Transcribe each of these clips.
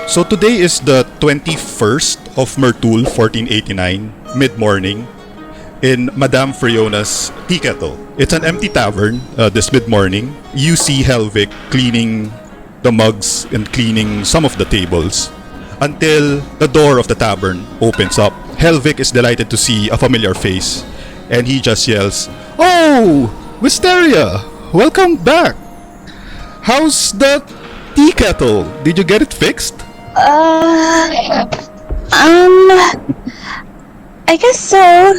So today is the 21st of Mertul 1489, mid-morning, in Madame Friona's tea kettle. It's an empty tavern this mid-morning. You see Helvig cleaning the mugs and cleaning some of the tables until the door of the tavern opens up. Helvig is delighted to see a familiar face and he just yells, "Oh, Wisteria! Welcome back! How's the tea kettle? Did you get it fixed?" I guess so.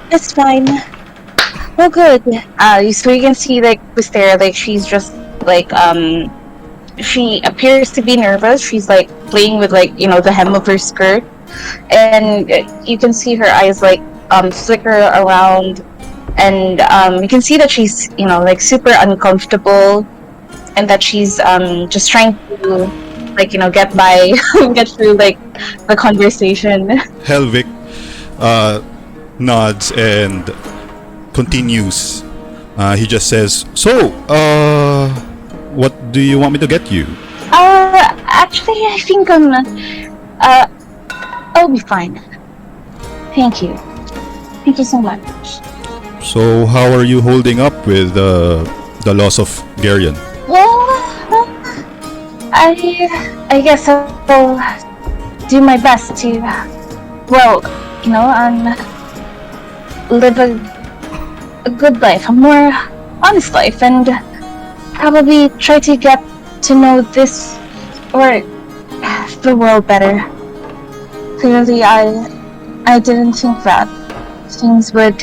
It's fine. Well, good. So you can see like Wisteria, like she's just like she appears to be nervous. She's like playing with like the hem of her skirt, and you can see her eyes like flicker around, and you can see that she's like super uncomfortable, and that she's just trying to like get by, get through like the conversation. Helvig nods and continues. He just says, "So, what do you want me to get you?" Actually, I think I'll be fine. Thank you. Thank you so much. So, how are you holding up with the loss of Garion? Well, I guess I'll do my best to, live a good life, a more honest life, and probably try to get to know this or the world better. Clearly, I didn't think that things would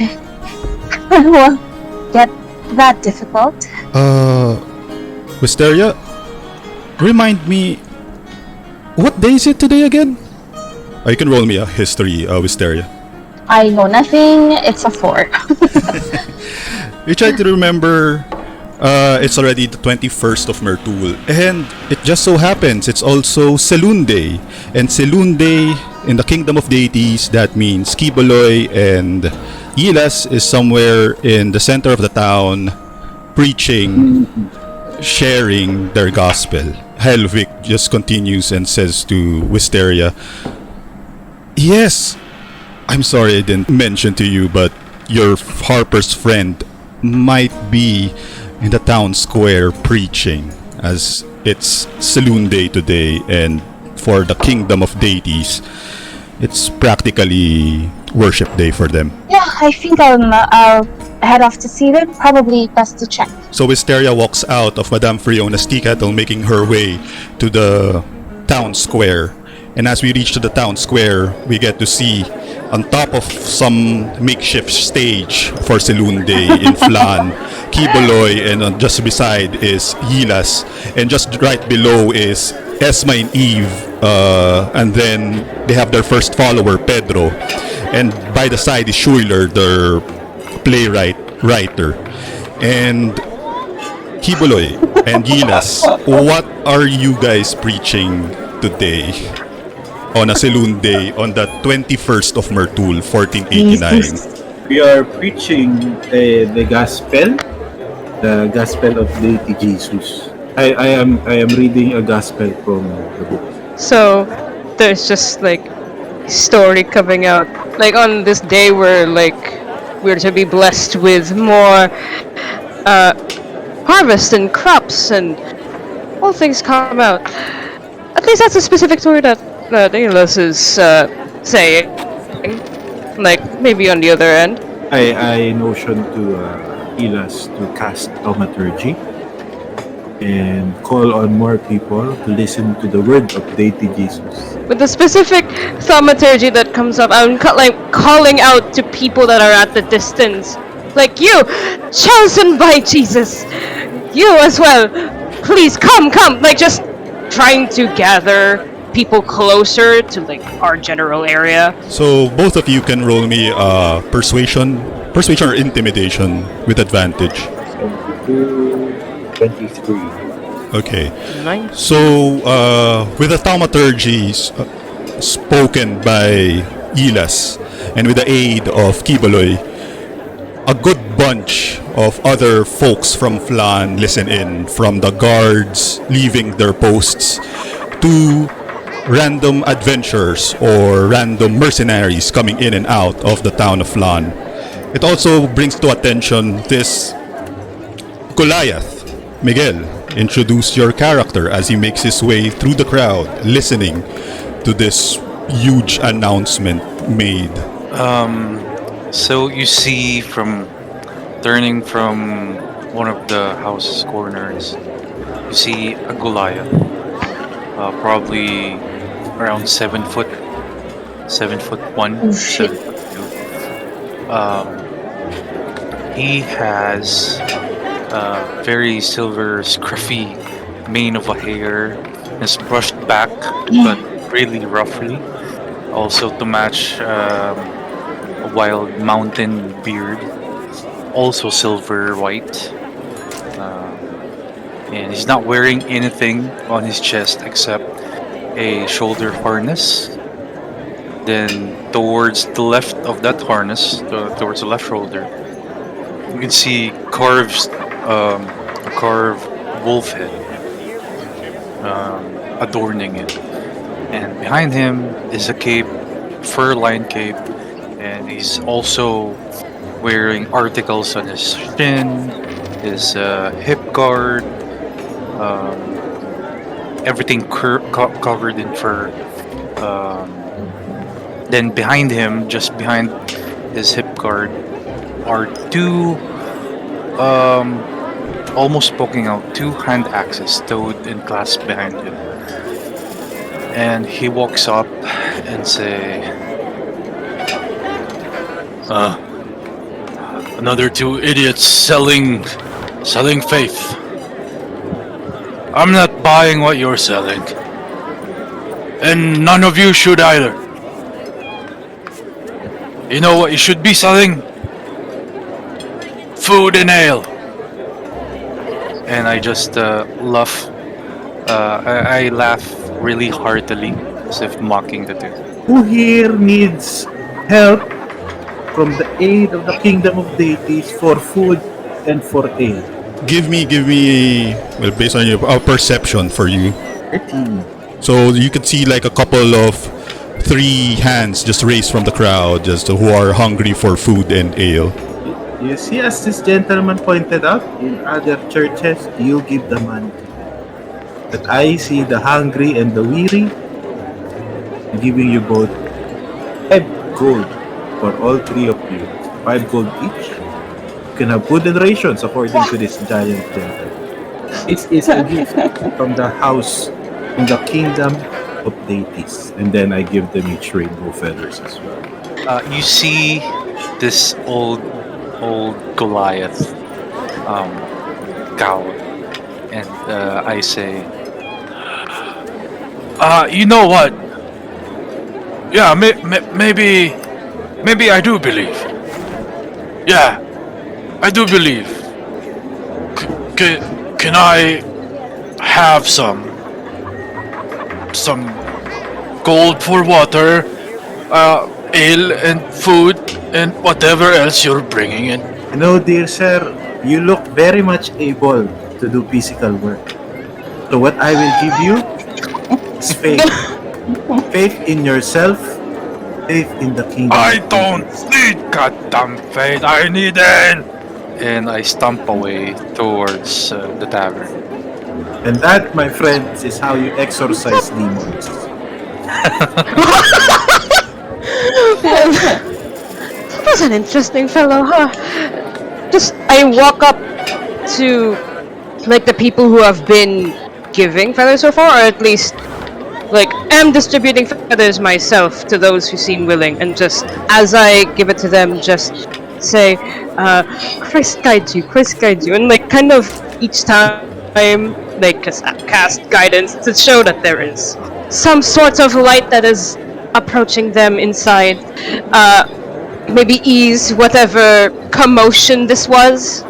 get that difficult. Wisteria, remind me, what day is it today again? You can roll me a history, Wisteria. I know nothing. It's a 4. You try to remember. It's already the 21st of Mertul, and it just so happens it's also Seluneday. And Seluneday in the Kingdom of Deities, that means Quiboloy and Ylas is somewhere in the center of the town, preaching, sharing their gospel. Helvig just continues and says to Wisteria, "Yes, I'm sorry I didn't mention to you, but your Harper's friend might be in the town square preaching, as it's Seluneday today, and for the Kingdom of Deities, it's practically worship day for them." Yeah, I think I'll head off to see them. Probably best to check. So Wisteria walks out of Madame Friona's tea kettle, making her way to the town square. And as we reach to the town square, we get to see on top of some makeshift stage for Seluneday in Flan, Quiboloy, and just beside is Ylas, and just right below is Esma and Eve, and then they have their first follower, Pedro, and by the side is Schuler, their writer, and Quiboloy and Ylas. What are you guys preaching today on a Seluneday on the 21st of Mertul 1489? We are preaching the gospel of deity Jesus. I am reading a gospel from the book. So there's just like story coming out. Like on this day we're to be blessed with more harvest and crops and all things come out. At least that's a specific story that Ylas is saying. Like maybe on the other end. I notion to Ylas to cast thaumaturgy and call on more people to listen to the word of deity Jesus. With the specific thaumaturgy that comes up, I'm calling out to people that are at the distance. Like you, chosen by Jesus. You as well. Please come. Like just trying to gather people closer to like our general area. So both of you can roll me persuasion or intimidation with advantage. 23. Okay. Nice. So with the thaumaturgy spoken by Ylas and with the aid of Quiboloy, a good bunch of other folks from Flan listen in, from the guards leaving their posts two random adventurers or random mercenaries coming in and out of the town of Lan. It also brings to attention this Goliath. Miguel, introduce your character as he makes his way through the crowd, listening to this huge announcement made. So you see from turning from one of the house's corners, you see a Goliath, probably around 7 foot, 7 foot 1, Oh, shit. 7 foot 2. He has very silver, scruffy mane of a hair, is brushed back, but really roughly. Also to match a wild mountain beard, also silver white. And he's not wearing anything on his chest except a shoulder harness. Then towards the left of that harness, towards the left shoulder, you can see a carved wolf head adorning it. And behind him is a cape, fur-lined cape, and he's also wearing articles on his shin, his hip guard, everything covered in fur. Then behind him, just behind his hip guard, are two, almost poking out, two hand axes stowed and clasped behind him. And he walks up and say, another two idiots selling faith. I'm not buying what you're selling. And none of you should either. You know what you should be selling? Food and ale. And I just laugh. I laugh really heartily, as if mocking the two. Who here needs help from the aid of the kingdom of deities for food and for ale? Give me, well, based on our perception for you. 13. So you could see like a couple of 3 hands just raised from the crowd, just who are hungry for food and ale. You see, as this gentleman pointed out, in other churches, you give the money. But I see the hungry and the weary, giving you both 5 gold for all 3 of you. 5 gold each. You can have food and rations according to this giant gentleman. It is a gift from the house, from the kingdom of deities. And then I give them each rainbow feathers as well. You see this old Goliath cow, and I say, you know what? Yeah, maybe I do believe. Yeah, I do believe. Can I have some gold for water, ale and food, and whatever else you're bringing in? You know, dear sir, you look very much able to do physical work. So what I will give you is faith. Faith in yourself, faith in the kingdom. I don't need goddamn faith, I need ale! And I stomp away towards the tavern. And that, my friends, is how you exorcise demons. Well, that was an interesting fellow, huh? Just, I walk up to, like, the people who have been giving feathers so far, or at least, like, am distributing feathers myself to those who seem willing, and just, as I give it to them, just say, Christ guide you, and, like, kind of each time, like, cast guidance to show that there is some sort of light that is approaching them inside, maybe ease whatever commotion this was.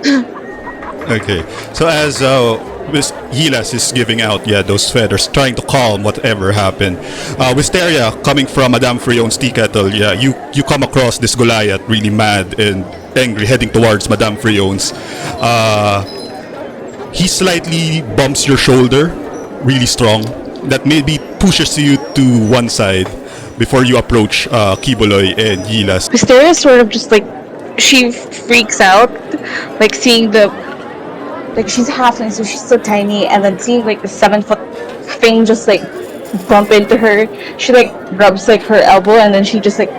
Okay, so as Ylas is giving out those feathers, trying to calm whatever happened, Wisteria, coming from Madame Freon's tea kettle, you come across this Goliath really mad and angry, heading towards Madame Freon's. He slightly bumps your shoulder, really strong, that maybe pushes you to one side before you approach Quiboloy and Ylas. Wisteria sort of just like she freaks out, like seeing the like she's halfling, so she's so tiny, and then seeing like the 7 foot thing just like bump into her. She like rubs like her elbow, and then she just like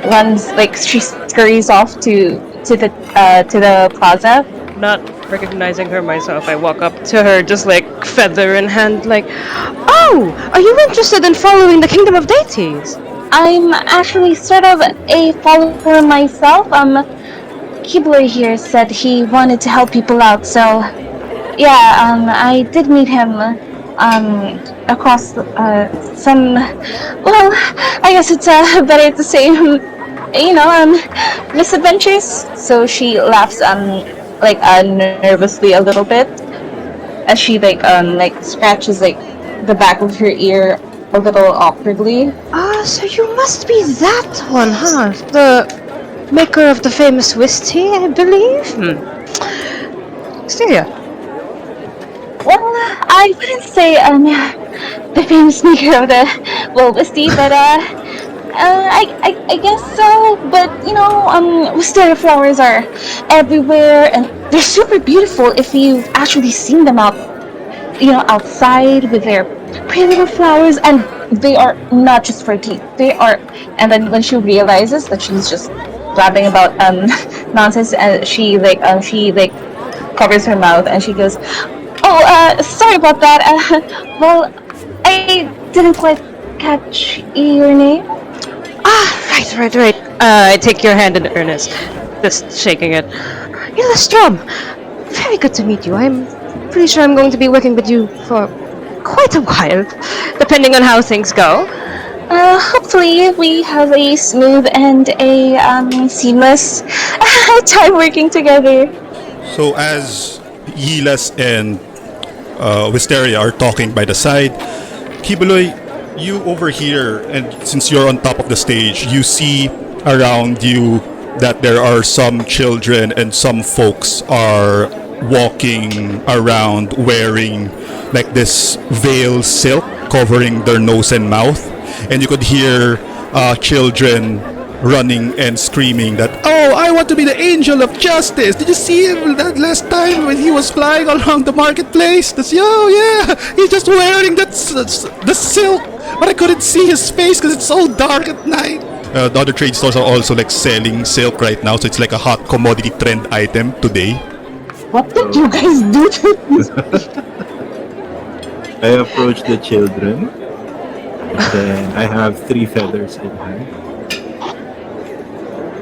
runs, like she scurries off to the plaza. Not recognizing her myself, I walk up to her, just like feather in hand, like, "Oh, are you interested in following the kingdom of deities?" I'm actually sort of a follower myself. Quiboloy here said he wanted to help people out, so yeah, I did meet him across some. Well, I guess it's better to say, misadventures. So she laughs like nervously a little bit as she like scratches like the back of her ear a little awkwardly. Ah, so you must be that one, huh? The maker of the famous whiskey, I believe? Wisteria. Well, I wouldn't say the famous maker of the whiskey, but I guess so. But wisteria flowers are everywhere, and they're super beautiful if you've actually seen them outside with their pretty little flowers, and they are not just for tea. They are, and then when she realizes that she's just blabbing about nonsense, and she covers her mouth and she goes, "Oh, sorry about that. Well, I didn't quite catch your name." Ah, right. I take your hand in earnest, just shaking it. Illustrom, very good to meet you. I'm pretty sure I'm going to be working with you for quite a while, depending on how things go. Hopefully we have a smooth and a seamless time working together. So as Ylas and Wisteria are talking by the side, Quiboloy, you over here, and since you're on top of the stage, you see around you that there are some children and some folks are walking around wearing like this veil silk covering their nose and mouth, and you could hear children running and screaming that, "Oh, I want to be the angel of justice. Did you see him that last time when he was flying along the marketplace? Oh yeah, he's just wearing the silk, but I couldn't see his face because it's so dark at night." The other trade stores are also like selling silk right now, so it's like a hot commodity trend item today. What did you guys do to this? I approach the children, and then I have 3 feathers in hand.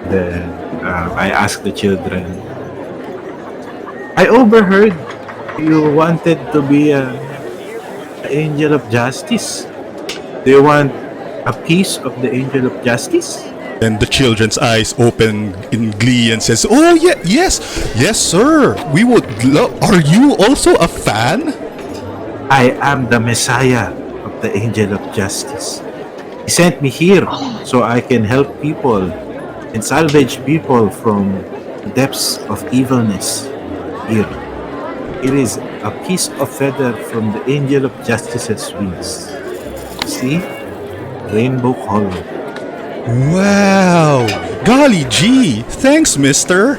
Then I ask the children, "I overheard you wanted to be an angel of justice. Do you want a piece of the angel of justice?" And the children's eyes open in glee and says, "Oh yeah, yes sir. We would love. Are you also a fan?" "I am the Messiah of the angel of justice. He sent me here so I can help people and salvage people from the depths of evilness. Here, it is a piece of feather from the angel of justice's wings. See? Rainbow color." Wow! Golly gee! Thanks, mister!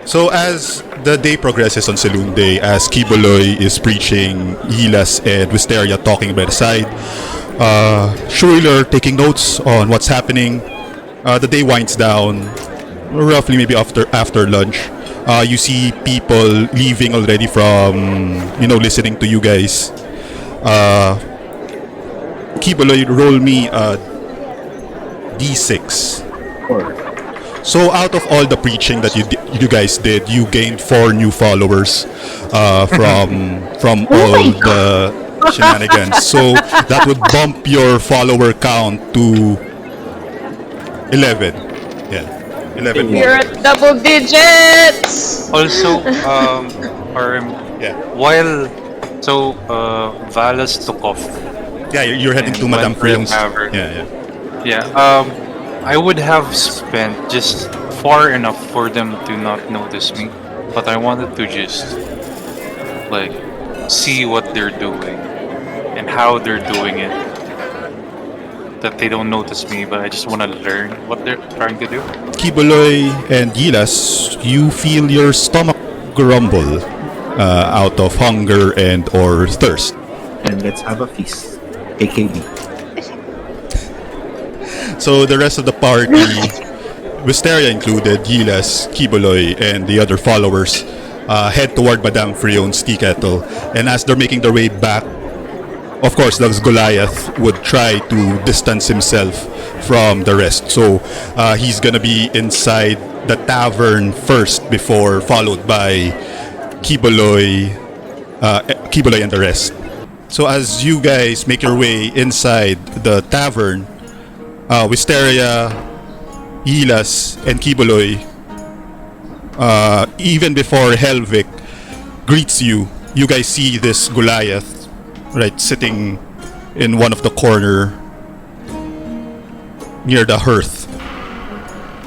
So as the day progresses on Seluneday, as Quiboloy is preaching, Ylas and Wisteria talking by the side, Shuiler taking notes on what's happening. The day winds down, roughly maybe after lunch. You see people leaving already from, listening to you guys. Quiboloy, roll me D6. 4. So out of all the preaching that you guys did, you gained 4 new followers from all the shenanigans. So that would bump your follower count to 11. Yeah, 11 more. You're at double digits! Also, Yeah, Valas took off. yeah. You're heading to And Madame went for the Freon's. tavern. Yeah. Yeah, I would have spent just far enough for them to not notice me, but I wanted to just like see what they're doing. and how they're doing it. That they don't notice me, but I just want to learn what they're trying to do. Quiboloy and Ylas, you feel your stomach grumble out of hunger and or thirst. And let's have a feast. AKB. So the rest of the party, Wisteria included, Ylas, Quiboloy, and the other followers head toward Madame Frion's tea kettle. And as they're making their way back, of course, the Goliath would try to distance himself from the rest. So he's gonna be inside the tavern first, before followed by Quiboloy and the rest. So as you guys make your way inside the tavern, Wisteria, Ylas, and Quiboloy, even before Helvik greets you, you guys see this Goliath, right, sitting in one of the corner near the hearth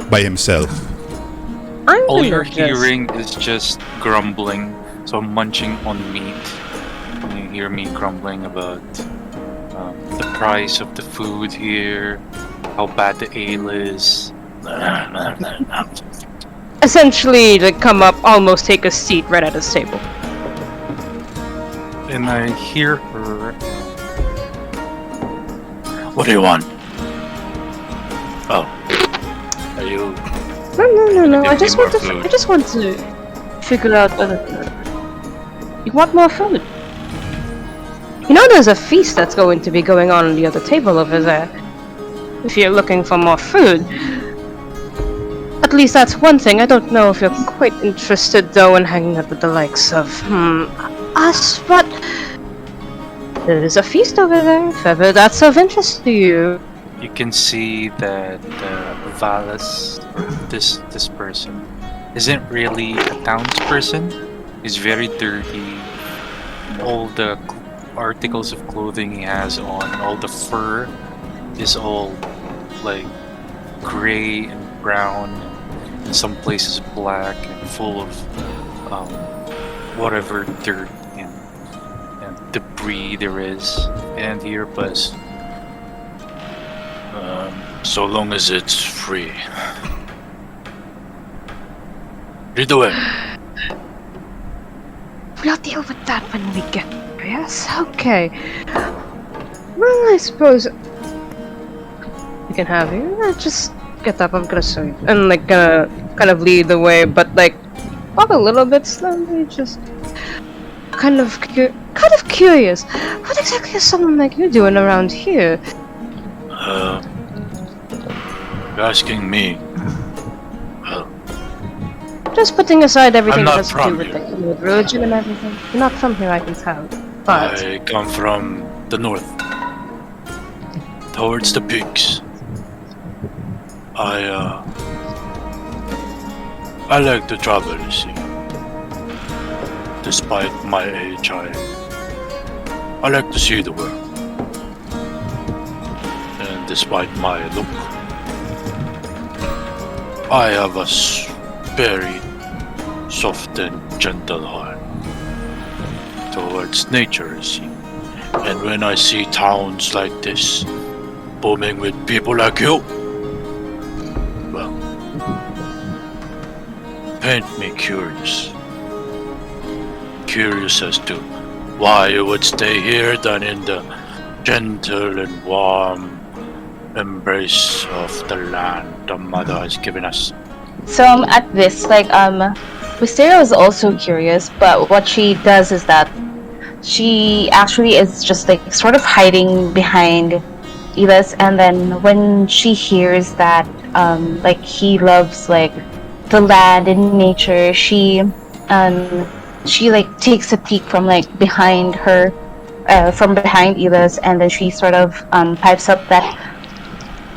by himself. I'm All gonna you're just- hearing is just grumbling, so munching on meat. You hear me grumbling about the price of the food here, how bad the ale is. essentially like come up, almost take a seat right at his table. And I hear her. What do you want? Oh, are you? No. I Give just me want more to. food. I just want to figure out whether you want more food. You know, there's a feast that's going to be going on the other table over there. If you're looking for more food, at least that's one thing. I don't know if you're quite interested though in hanging out with the likes of us, but there is a feast over there. If ever that's of interest to you. You can see that Valis, or this person, isn't really a townsperson. He's very dirty. All the articles of clothing he has on, all the fur is all like gray and brown, in some places black and full of whatever dirt and debris there is. And here was so long as it's free. Redo it. We'll deal with that when we get there. Yes? Okay. Well, I suppose we can have you. Just get up. I'm gonna show you. And like gonna kind of lead the way, but like walk a little bit slowly. Just kind of curious. What exactly is someone like you doing around here? You're asking me. Just putting aside everything I'm that has not to do from with here. like with religion and everything. You're not from here, I can tell. But I come from the north, towards the peaks. I like to travel, you see. Despite my age, I like to see the world. And despite my look, I have a very soft and gentle heart towards nature, you see. And when I see towns like this, booming with people like you, well, paint me curious. Curious as to why you would stay here than in the gentle and warm embrace of the land the mother has given us. So at this, like Wisteria was also curious, but what she does is that she actually is just like sort of hiding behind Ylas, and then when she hears that like he loves like the land and nature, she like takes a peek from like behind her, from behind Ylas, and then she sort of pipes up that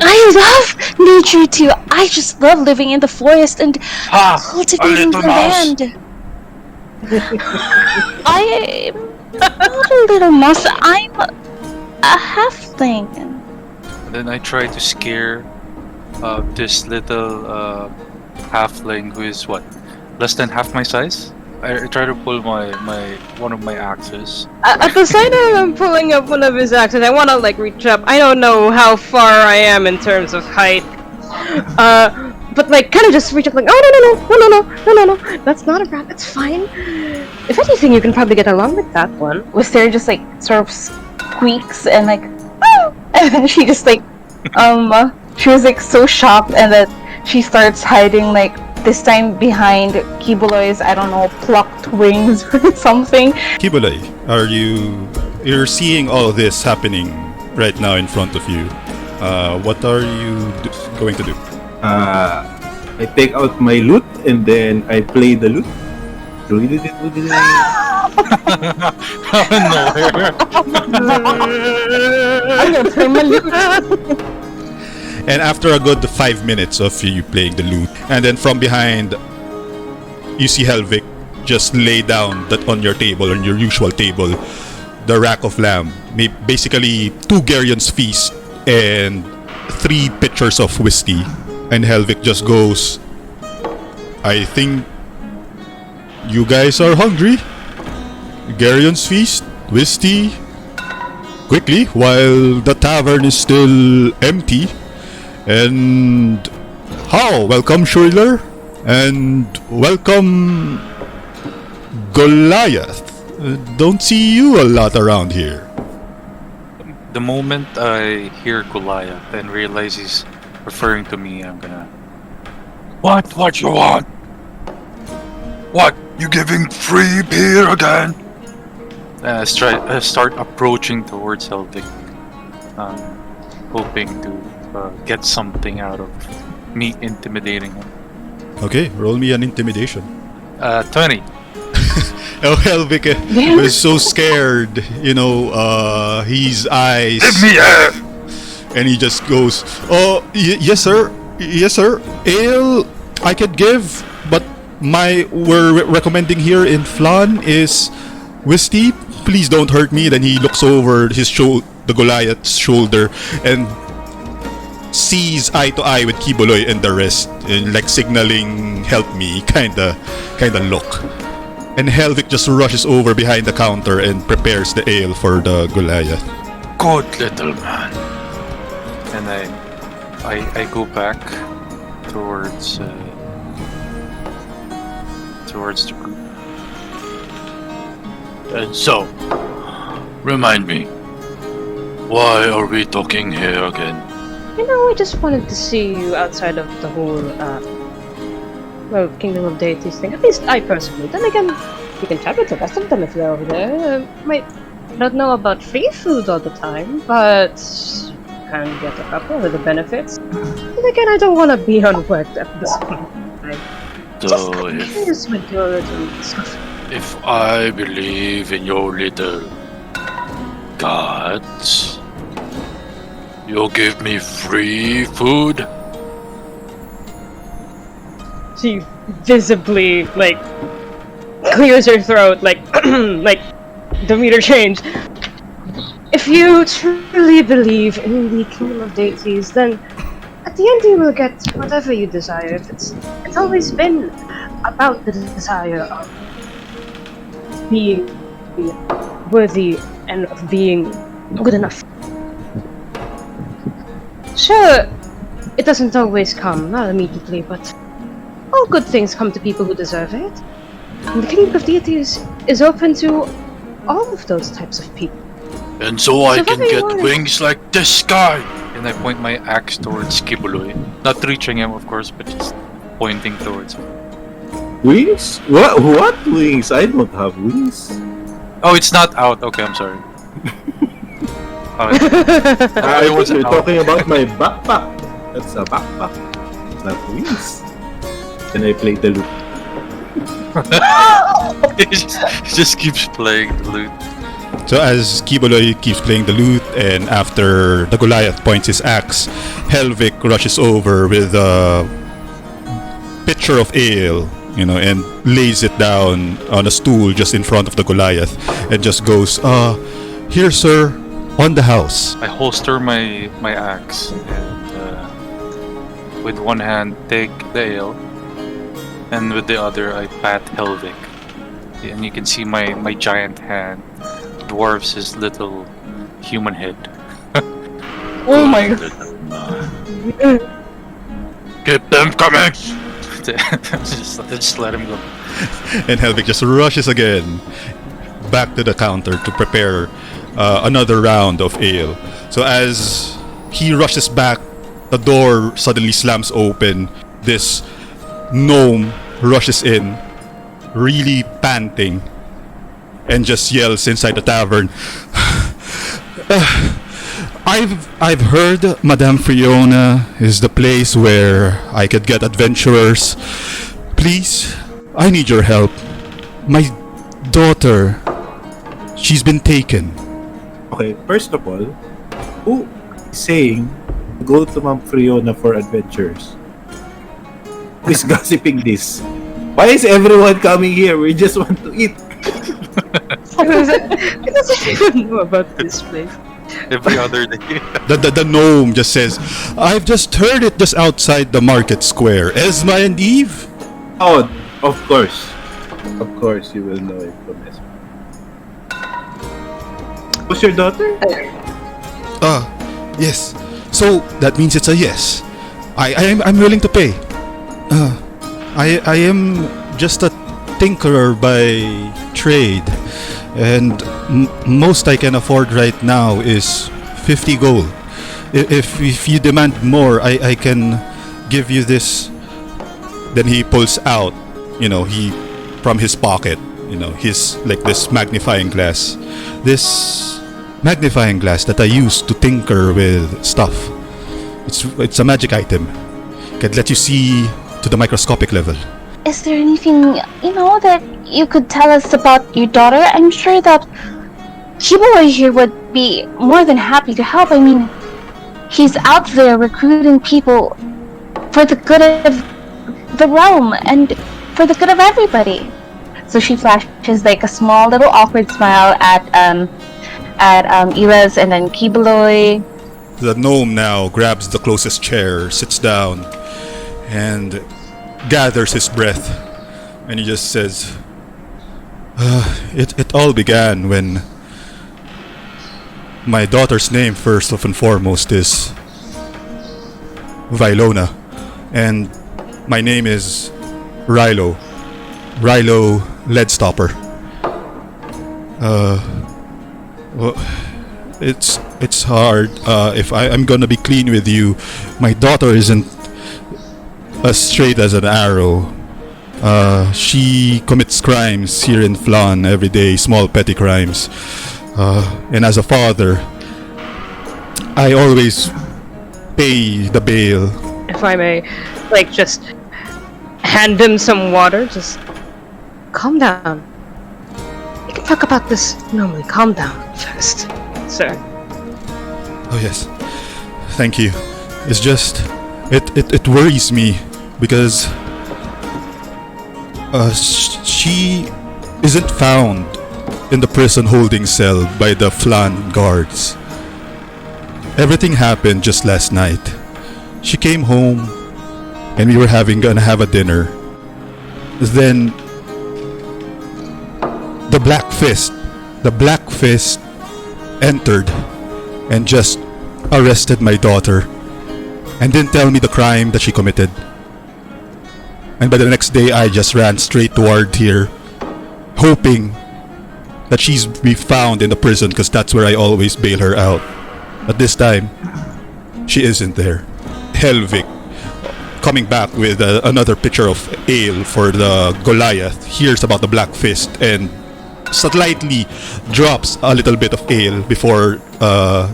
I love nature too. I just love living in the forest and cultivating the land. I am not a little mouse. I'm a halfling. And then I try to scare this little halfling who is what? Less than half my size? I try to pull my one of my axes. At the sight of him pulling up one of his axes, I want to like reach up. I don't know how far I am in terms of height, but like kind of just reach up like, oh no, that's not a rat. That's fine. If anything, you can probably get along with that one. Wisteria just like sort of squeaks and like, oh! And then she just like, she was like so shocked, and that she starts hiding like this time behind Quiboloy's, I don't know, plucked wings or something. Quiboloy, you're seeing all this happening right now in front of you. What are you going to do? I take out my lute and then I play the lute. Out of nowhere. I'm gonna play my lute. And after a good 5 minutes of you playing the lute, and then from behind, you see Helvik just lay down that on your table, on your usual table, the rack of lamb. Basically, 2 Gerion's feast and 3 pitchers of whiskey. And Helvik just goes, I think you guys are hungry. Gerion's feast, whiskey, quickly, while the tavern is still empty. And how? Welcome, Schuyler, and welcome, Goliath. Don't see you a lot around here. The moment I hear Goliath and realize he's referring to me, I'm gonna. What you want? What? You giving free beer again? Start approaching towards Helvik, hoping to get something out of me intimidating him. Okay, roll me an intimidation. 20. Oh, Helvik was so scared, his eyes. Give me air! And he just goes, oh, yes sir, ale I could give, but we're recommending here in Flan is whiskey. Please don't hurt me. Then he looks over the Goliath's shoulder and sees eye to eye with Quiboloy and the rest, and like signaling help me kinda look. And Helvik just rushes over behind the counter and prepares the ale for the Goliath. Good little man. And I go back towards the group. And so, remind me, why are we talking here again? I just wanted to see you outside of the whole, Kingdom of Deities thing. At least I personally. Then again, you can chat with the rest of them if you're over there. Might not know about free food all the time, but you can get a couple with the benefits. Then again, I don't want to be unworked at this point. So Just with your little stuff. if I believe in your little gods, you'll give me free food? She visibly, clears her throat, like the meter changed. If you truly believe in the Kingdom of Deities, then at the end you will get whatever you desire. It's always been about the desire of being worthy and of being good enough. Sure, it doesn't always come, not immediately, but all good things come to people who deserve it. And the Kingdom of Deities is open to all of those types of people. And so I can get everyone- wings like this guy! And I point my axe towards Quiboloy. Not reaching him, of course, but just pointing towards him. Wings? What wings? I don't have wings. Oh, it's not out. Okay, I'm sorry. I It was wasn't out. talking about my backpack. That's a backpack, not wings. Then I play the lute. He just keeps playing the lute. So as Quiboloy keeps playing the lute, and after the Goliath points his axe, Helvik rushes over with a pitcher of ale, and lays it down on a stool just in front of the Goliath, and just goes, here sir, on the house. I holster my axe and with one hand take the ale, and with the other I pat Helvik and you can see my giant hand dwarfs his little human head. Oh my god. Keep them coming! just let him go. And Helvig just rushes again back to the counter to prepare another round of ale. So as he rushes back, the door suddenly slams open. This gnome rushes in, really panting, and just yells inside the tavern. I've heard Madame Fiona is the place where I could get adventurers. Please, I need your help. My daughter, she's been taken. Okay, first of all, who is saying go to Ma'am Fiona for adventures? Who is gossiping this? Why is everyone coming here? We just want to eat. Because I don't know about this place. Every other day. The gnome just says, I've just heard it just outside the market square. Esma and Eve? Oh, of course. Of course, you will know it from Esma. Who's your daughter? Yes. So that means it's a yes. I'm willing to pay. I am just a tinkerer by trade, and most I can afford right now is 50 gold. If you demand more, I can give you this. Then he pulls out, he from his pocket, his like this magnifying glass. This magnifying glass that I use to tinker with stuff. It's a magic item. Can let you see to the microscopic level. Is there anything, that you could tell us about your daughter? I'm sure that Quiboloy here would be more than happy to help. I mean, he's out there recruiting people for the good of the realm and for the good of everybody. So she flashes like a small little awkward smile at Ylas and then Quiboloy. The gnome now grabs the closest chair, sits down, and gathers his breath, and he just says, it all began when my daughter's name, first and foremost, is Vilona, and my name is Rilo Leadstopper. Well, it's hard. If I'm gonna be clean with you, my daughter isn't as straight as an arrow. She commits crimes here in Flan every day, small petty crimes. And as a father, I always pay the bail. If I may, just hand him some water. Just calm down. We can talk about this normally. Calm down first, sir. Oh yes, thank you. It's just, it worries me because she isn't found in the prison holding cell by the Flan guards. Everything happened just last night. She came home and we were gonna have a dinner. Then the Black Fist entered and just arrested my daughter and didn't tell me the crime that she committed. And by the next day, I just ran straight toward here, hoping that she's be found in the prison because that's where I always bail her out. But this time, she isn't there. Helvig, coming back with another pitcher of ale for the Goliath, hears about the Black Fist and slightly drops a little bit of ale before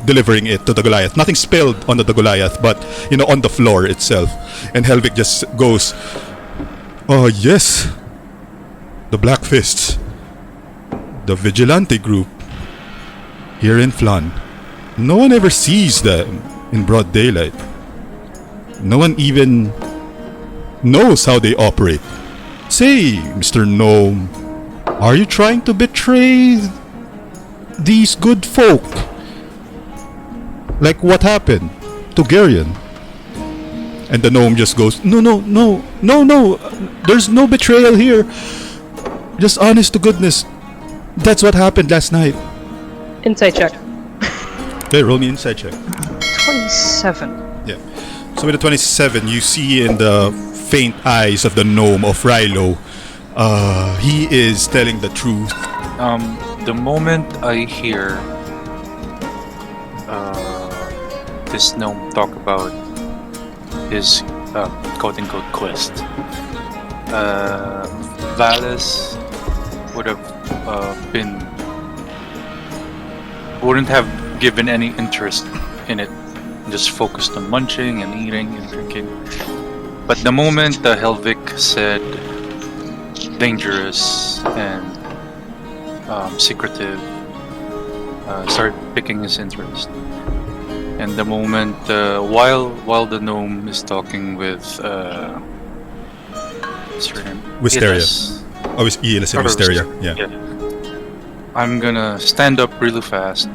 delivering it to the Goliath. Nothing spilled onto the Goliath, but on the floor itself. And Helvig just goes, "Oh yes, the Black Fists, the vigilante group here in Flan. No one ever sees them in broad daylight. No one even knows how they operate. Say, Mr. Gnome, are you trying to betray these good folk? Like what happened to Garion?" And the gnome just goes, No, there's no betrayal here. Just honest to goodness. That's what happened last night. Insight check. Okay, roll me inside check. 27. Yeah. So with the 27, you see in the faint eyes of the gnome of Rilo, he is telling the truth. The moment I hear this gnome talk about his quote-unquote quest, Valis wouldn't have given any interest in it, just focused on munching and eating and drinking. But the moment the Helvik said dangerous and secretive, started picking his interest. And the moment while the gnome is talking with what's her name? Wisteria. Ylas. Oh, it's Ylas and Wisteria. Yeah. I'm gonna stand up really fast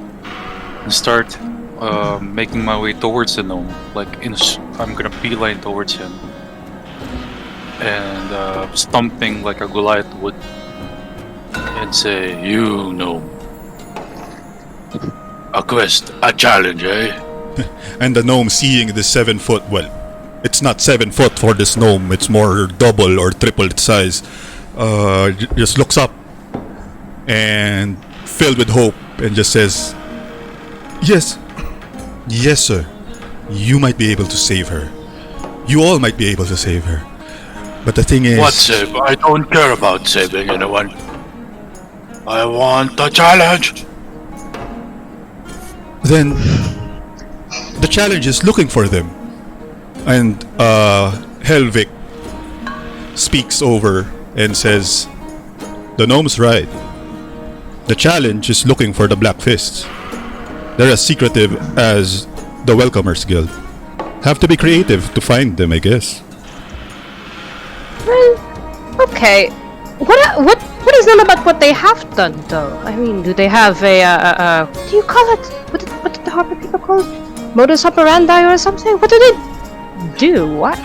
and start making my way towards the gnome. I'm gonna beeline towards him and stomping like a Goliath would, and say, "You gnome, a quest, a challenge, eh?" And the gnome, seeing the 7 foot, well, it's not 7 foot for this gnome, it's more double or triple its size, just looks up and filled with hope and just says, yes, sir, you might be able to save her. You all might be able to save her. But the thing is... What save? I don't care about saving anyone. I want a challenge! Then the challenge is looking for them. And Helvik speaks over and says, the gnome's right. The challenge is looking for the Black Fists. They're as secretive as the Welcomers Guild. Have to be creative to find them, I guess. Well, okay. What is known about what they have done, though? I mean, do they have a what do you call it? What did the Harper people call it? Modus operandi or something? What do they do? What?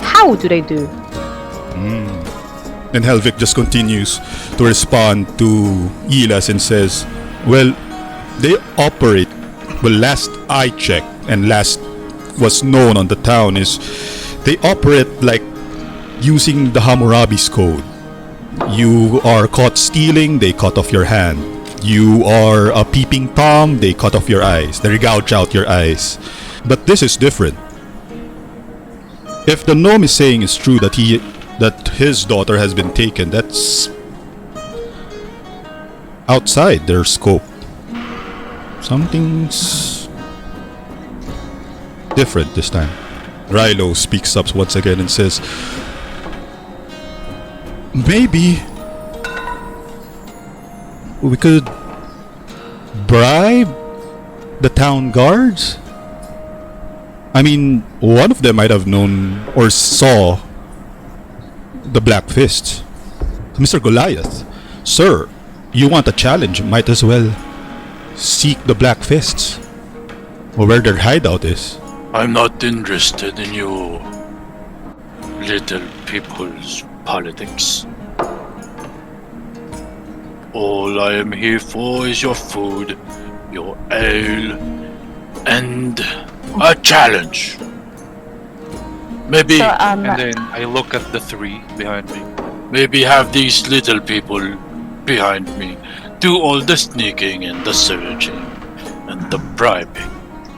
How do they do? And Helvik just continues to respond to Ylas and says, well, they operate, well, last I checked and last was known on the town is they operate like using the Hammurabi's code. You are caught stealing, they cut off your hand. You are a peeping Tom, they cut off your eyes. They gouge out your eyes. But this is different. If the gnome is saying it's true that his daughter has been taken, that's outside their scope. Something's different this time. Rilo speaks up once again and says, maybe we could bribe the town guards? I mean, one of them might have known or saw the Black Fists. Mr. Goliath, sir, you want a challenge, might as well seek the Black Fists, or where their hideout is. I'm not interested in you little people's politics. All I am here for is your food, your ale, and a challenge. Maybe, So, And then I look at the three behind me. maybe have these little people behind me do all the sneaking and the searching and the bribing.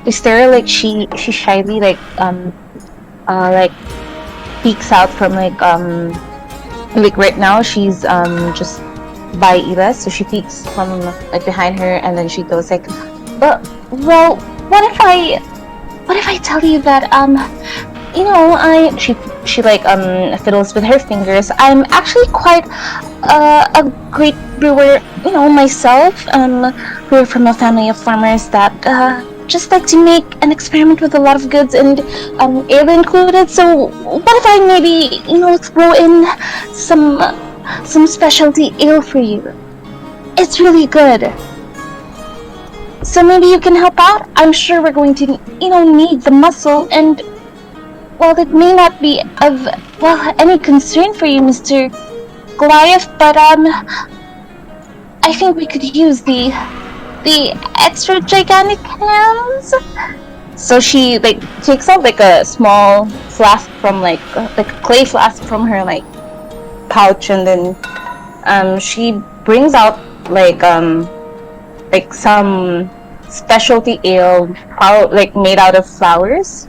Wisteria, like she shyly like peeks out from like right now she's just by Ylas, so she peeks from like behind her and then she goes like, well, what if I tell you that she like fiddles with her fingers. I'm actually quite a great brewer, myself. We're from a family of farmers that just like to make an experiment with a lot of goods and ale included. So what if I maybe throw in some specialty ale for you? It's really good. So maybe you can help out. I'm sure we're going to need the muscle, and while it may not be of any concern for you, Mr. Goliath, but I think we could use the extra gigantic hands. So she like takes out like a small flask from like a clay flask from her like pouch, and then she brings out like some specialty ale, like made out of flowers,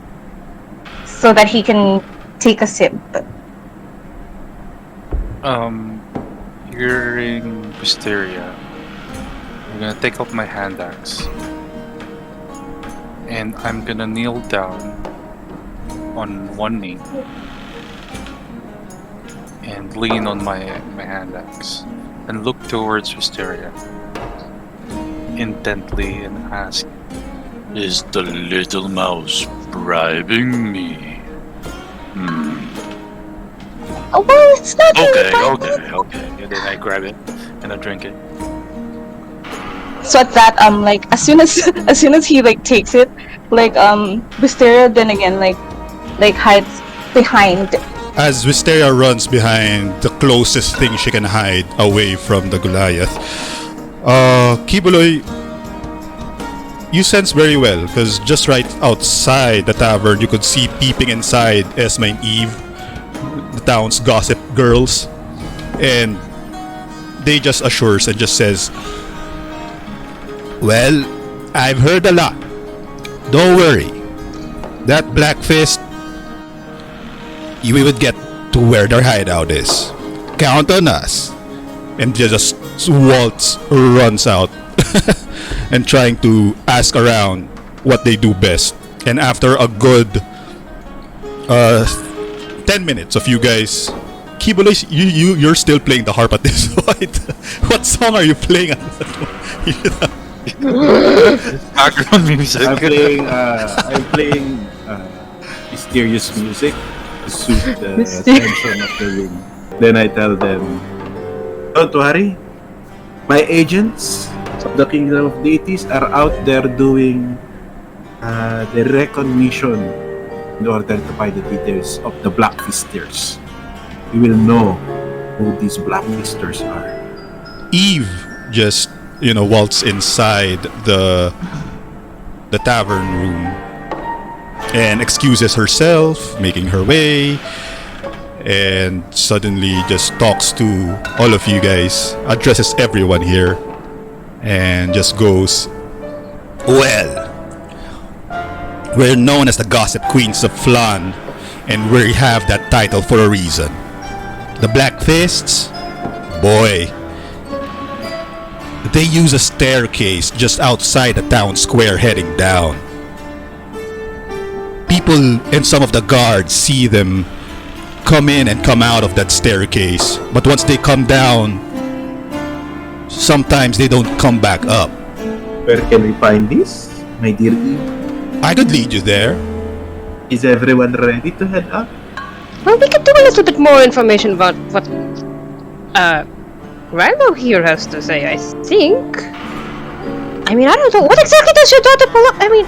so that he can take a sip. Hearing Wisteria, I'm gonna take out my hand axe and I'm gonna kneel down on one knee and lean on my hand axe and look towards Wisteria intently and ask, Is the little mouse bribing me? Oh, well, it's not Okay. and then I grab it and I drink it. So at that, like as soon as he like takes it, like Wisteria then again like hides behind. As Wisteria runs behind the closest thing she can hide away from the Goliath, Quiboloy, you sense very well, because just right outside the tavern you could see peeping inside Esma and Eve, the town's gossip girls, and they just assures and just says, well, I've heard a lot. Don't worry. That Black Fist, we would get to where their hideout is. Count on us. And just runs out and trying to ask around what they do best. And after a good 10 minutes of you guys, Quiboloy, you're still playing the harp at this point. What song are you playing? Background music. I'm playing mysterious music to suit the tension of the room. Then I tell them, don't worry, my agents of the Kingdom of Deities are out there doing the recognition in order to find the details of the Black Fisters. We will know who these Black Fisters are. Eve just waltz inside the tavern room and excuses herself, making her way, and suddenly just talks to all of you guys, addresses everyone here, and just goes, well, we're known as the Gossip Queens of Flan, and we have that title for a reason. The Black Fists, boy, they use a staircase just outside the town square heading down. People and some of the guards see them come in and come out of that staircase, but once they come down, sometimes they don't come back up. Where can we find this, my dear Eve? I could lead you there. Is everyone ready to head up? Well, we could do a little bit more information about what Randall here has to say, I think. I mean, I don't know. What exactly does your daughter pull up? I mean,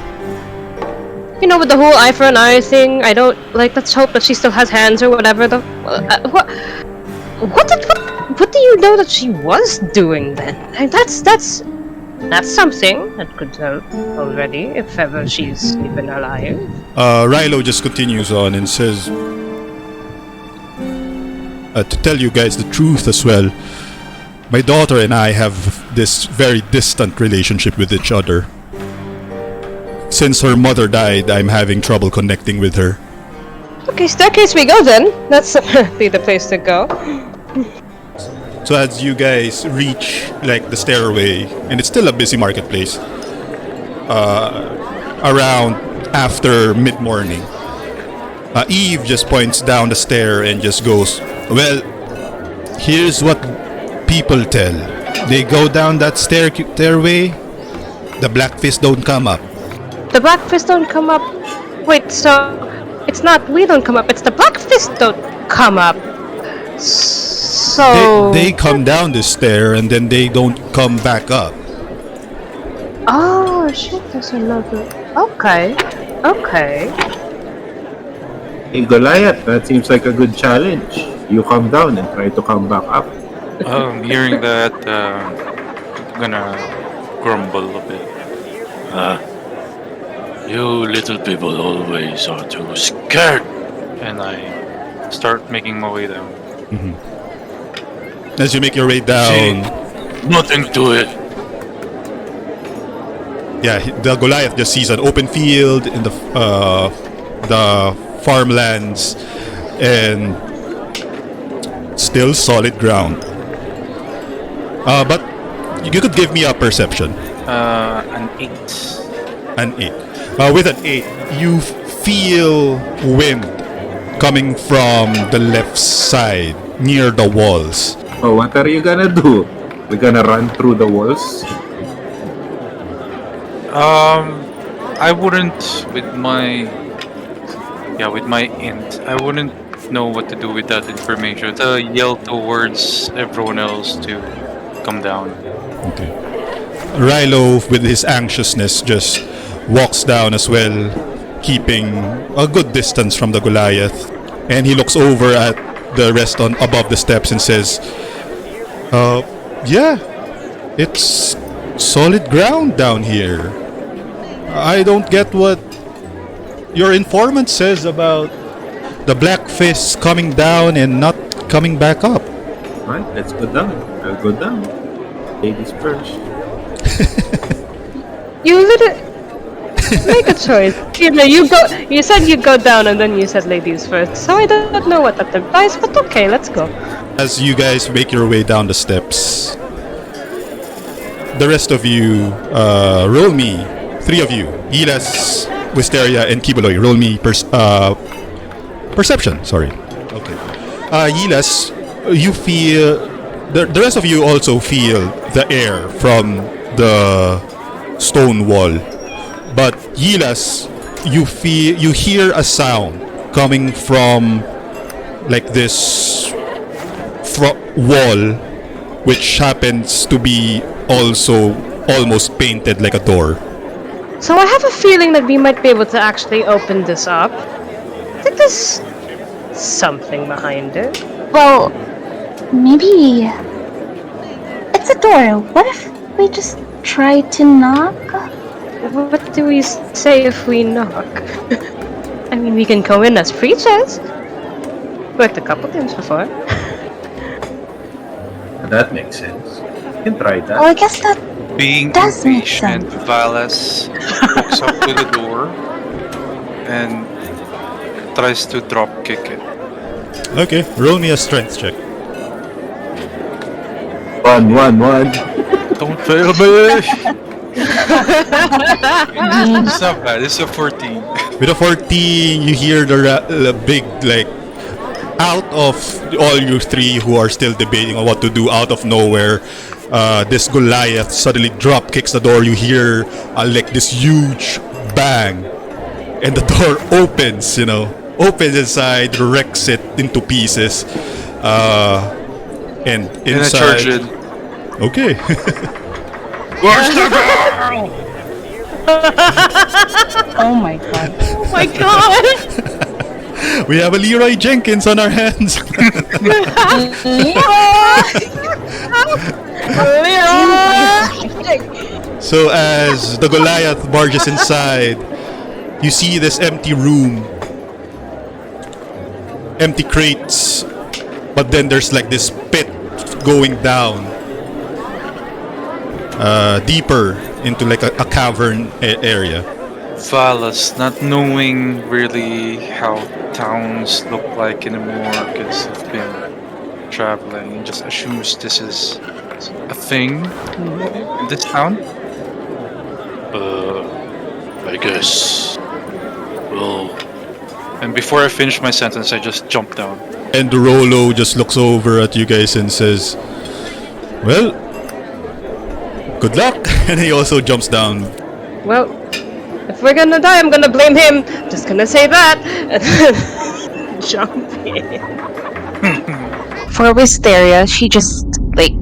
with the whole eye for an eye thing, I don't, let's hope that she still has hands or whatever. What do you know that she was doing then? That's something that could help already, if ever she's even alive. Rilo just continues on and says, to tell you guys the truth as well, my daughter and I have this very distant relationship with each other. Since her mother died, I'm having trouble connecting with her. Okay, staircase we go then. That's be the place to go. So as you guys reach the stairway, and it's still a busy marketplace, around after mid-morning, Eve just points down the stair and just goes, well, here's what people tell. They go down that stairway, the Black Fist don't come up. The Black Fist don't come up? Wait, so it's not we don't come up, it's the Black Fist don't come up. So... They come down the stair and then they don't come back up. Oh, shit, there's another... Okay. Hey Goliath, that seems like a good challenge. You come down and try to come back up. Hearing that, I'm gonna grumble a bit. You little people always are too scared. And I start making my way down. As you make your way down, Nothing to it. yeah, the Goliath just sees an open field in the farmlands and still solid ground. But you could give me a perception. An 8. An 8. With an 8, you feel wind coming from the left side near the walls. Oh, what are you gonna do? We're gonna run through the walls? I wouldn't with my int. I wouldn't know what to do with that information. To yell towards everyone else to come down. Okay. Rilo, with his anxiousness, just walks down as well, keeping a good distance from the Goliath. And he looks over at the rest on above the steps and says, yeah, it's solid ground down here. I don't get what your informant says about the black fist coming down and not coming back up. Right, let's go down. I'll go down. Ladies first. You literally make a choice. You said you'd go down and then you said ladies first. So I don't know what that implies, but okay, let's go. As you guys make your way down the steps, the rest of you, roll me. 3 of you, Ylas, Wisteria, and Quiboloy, roll me perception. Sorry. Okay. Ylas, you feel the rest of you also feel the air from the stone wall, but Ylas, you hear a sound coming from like this wall, which happens to be also almost painted like a door. So I have a feeling that we might be able to actually open this up. I think there's something behind it. Well, maybe it's a door. What if we just try to knock? What do we say if we knock? I mean, we can go in as preachers. Worked a couple times before. That makes sense. You can try that. Well, I guess that Being does make impatient, sense. Valas walks up to the door and tries to drop kick it. Okay, roll me a strength check. 1, 1, 1. Don't fail me! It's not bad, it's a 14. With a 14, you hear the big, like, out of all you 3 who are still debating on what to do, out of nowhere, this Goliath suddenly drop kicks the door. You hear like this huge bang, and the door opens. Opens inside, wrecks it into pieces, and And I charge inside. it. Okay. Where's the girl? Oh my god. Oh my god! We have a Leroy Jenkins on our hands. So as the Goliath barges inside, you see this empty room, empty crates, but then there's like this pit going down deeper into like a cavern area. Valas, not knowing really how towns look like anymore because I've been traveling, just assumes this is a thing in this town. I guess. Well, And before I finish my sentence, I just jump down. And Rolo just looks over at you guys and says, "Well, good luck." And he also jumps down. Well, if we're gonna die, I'm gonna blame him. Just gonna say that. Jump in. For Wisteria, she just like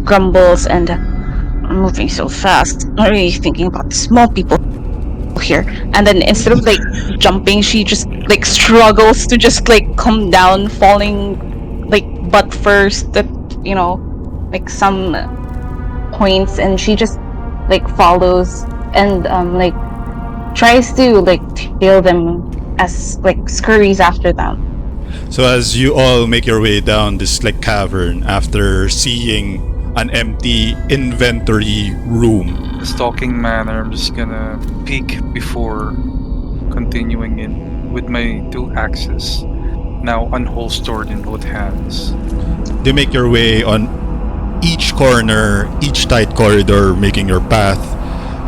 grumbles and I'm moving so fast. Not really thinking about the small people here. And then instead of like jumping, she just like struggles to just like come down, falling butt first at, like some points, and she just like follows and like tries to like tail them as like scurries after them. So as you all make your way down this like cavern after seeing an empty inventory room, Stalking manner, I'm just gonna peek before continuing in with my 2 axes, now unholstered in both hands. you make your way on each corner, each tight corridor, making your path.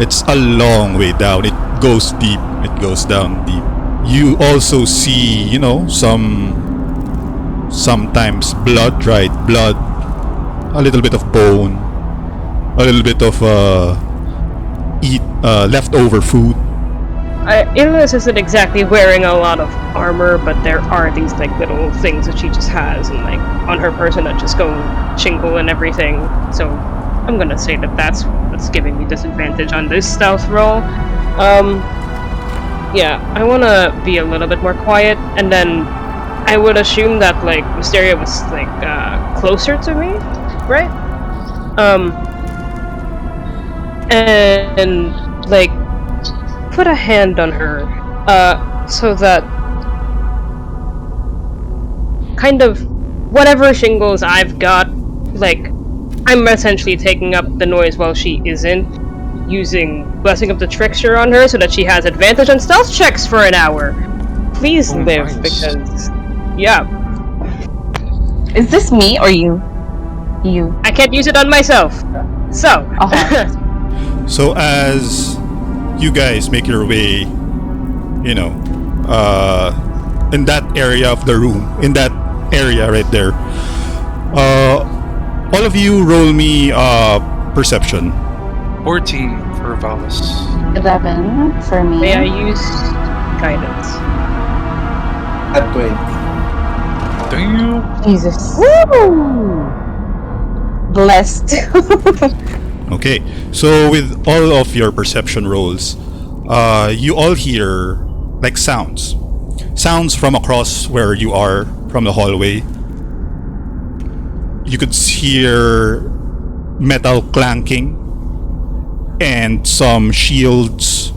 It's a long way down. It goes deep. It goes down deep. You also see, sometimes blood, dried blood, a little bit of bone, a little bit of leftover food. Ylas isn't exactly wearing a lot of armor, but there are these like little things that she just has and like on her person that just go chingle and everything. So I'm gonna say that that's what's giving me disadvantage on this stealth roll. Yeah, I wanna be a little bit more quiet, and then I would assume that like Wisteria was like closer to me, right? And like put a hand on her, so that kind of whatever shingles I've got, like I'm essentially taking up the noise while she isn't, using blessing of the trickster on her so that she has advantage on stealth checks for an hour. Please live, nice. because yeah, Is this me or you? You. I can't use it on myself. So Uh-huh. So as you guys make your way, in that area of the room, in that area right there, all of you roll me perception. 14 for Valis. 11 for me. may I use guidance? At 20. Damn. Jesus. Woo! Blessed. Okay, so with all of your perception rolls, you all hear like sounds from across where you are, from the hallway. You could hear metal clanking and some shields,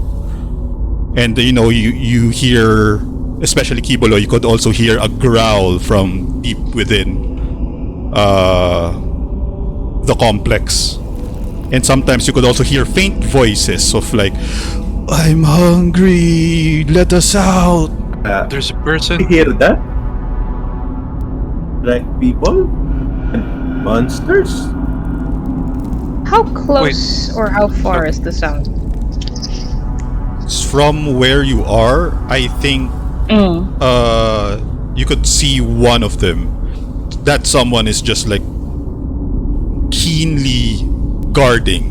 and you hear, especially Quiboloy, you could also hear a growl from deep within the complex. And sometimes you could also hear faint voices of like, "I'm hungry, let us out." There's a You person. hear that? Like people? And monsters? How close or how far is the sound? From where you are, I think you could see one of them. That someone is just like keenly guarding,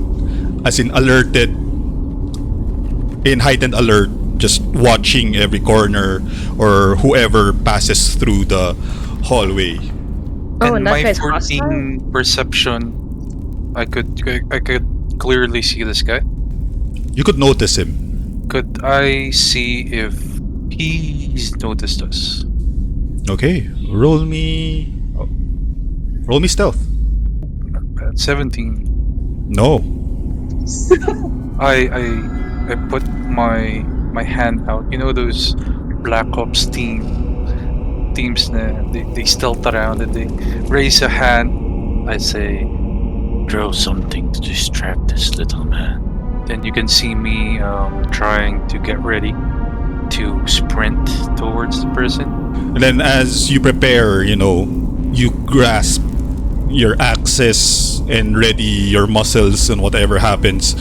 as in alerted, in heightened alert, just watching every corner or whoever passes through the hallway. Oh, And and that my guy's 14 perception, I could clearly see this guy. You could notice him. Could I see if he's noticed us? Okay, roll me stealth. At 17. No. I put my hand out. You know those Black Ops teams na they stealth around and they raise a hand. I say, Draw something to distract this little man. then you can see me trying to get ready to sprint towards the person. And then as you prepare, you grasp your axes and ready your muscles, and whatever happens,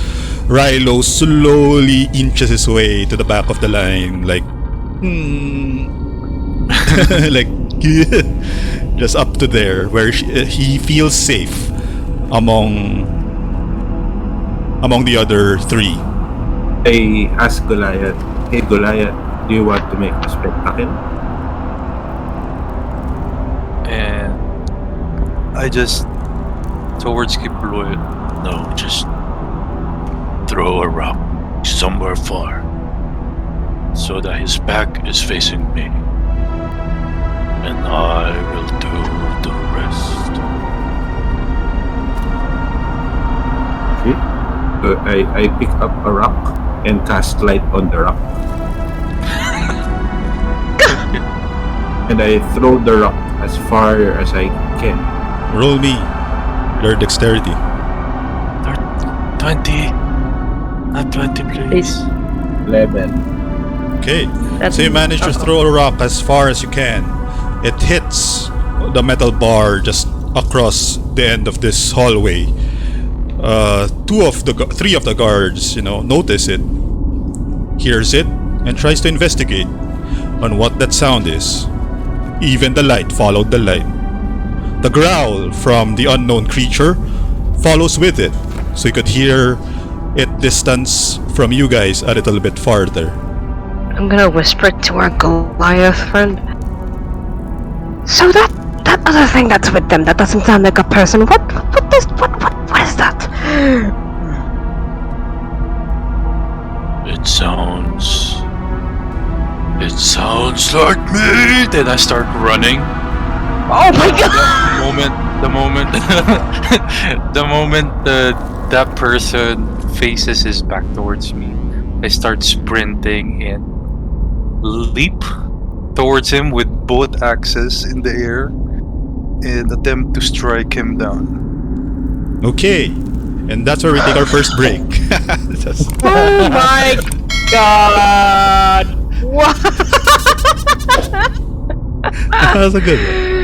Rilo slowly inches his way to the back of the line, like, like, just up to there, where he feels safe among the other three. I ask Goliath, "Hey Goliath, do you want to make a spectacle?" And I just towards Quiboloy. No, just throw a rock somewhere far so that his back is facing me. And I will do the rest. I pick up a rock and cast light on the rock. And I throw the rock as far as I can. Roll me your dexterity. 20. Not 20, please. 11. Okay. That's- So you manage to throw a rock as far as you can. It hits the metal bar just across the end of this hallway. Three of the guards, notice it, hears it, and tries to investigate on what that sound is. Even the light followed the light. The growl from the unknown creature follows with it, so you could hear it distance from you guys a little bit farther. I'm gonna whisper it to our Goliath friend. So that other thing that's with them, that doesn't sound like a person. What is that? It sounds like me. Then I start running. Oh my god! The moment that person faces his back towards me, I start sprinting and leap towards him with both axes in the air and attempt to strike him down. Okay. And that's where we take our first break. Just- Oh my god! What? that was a good one.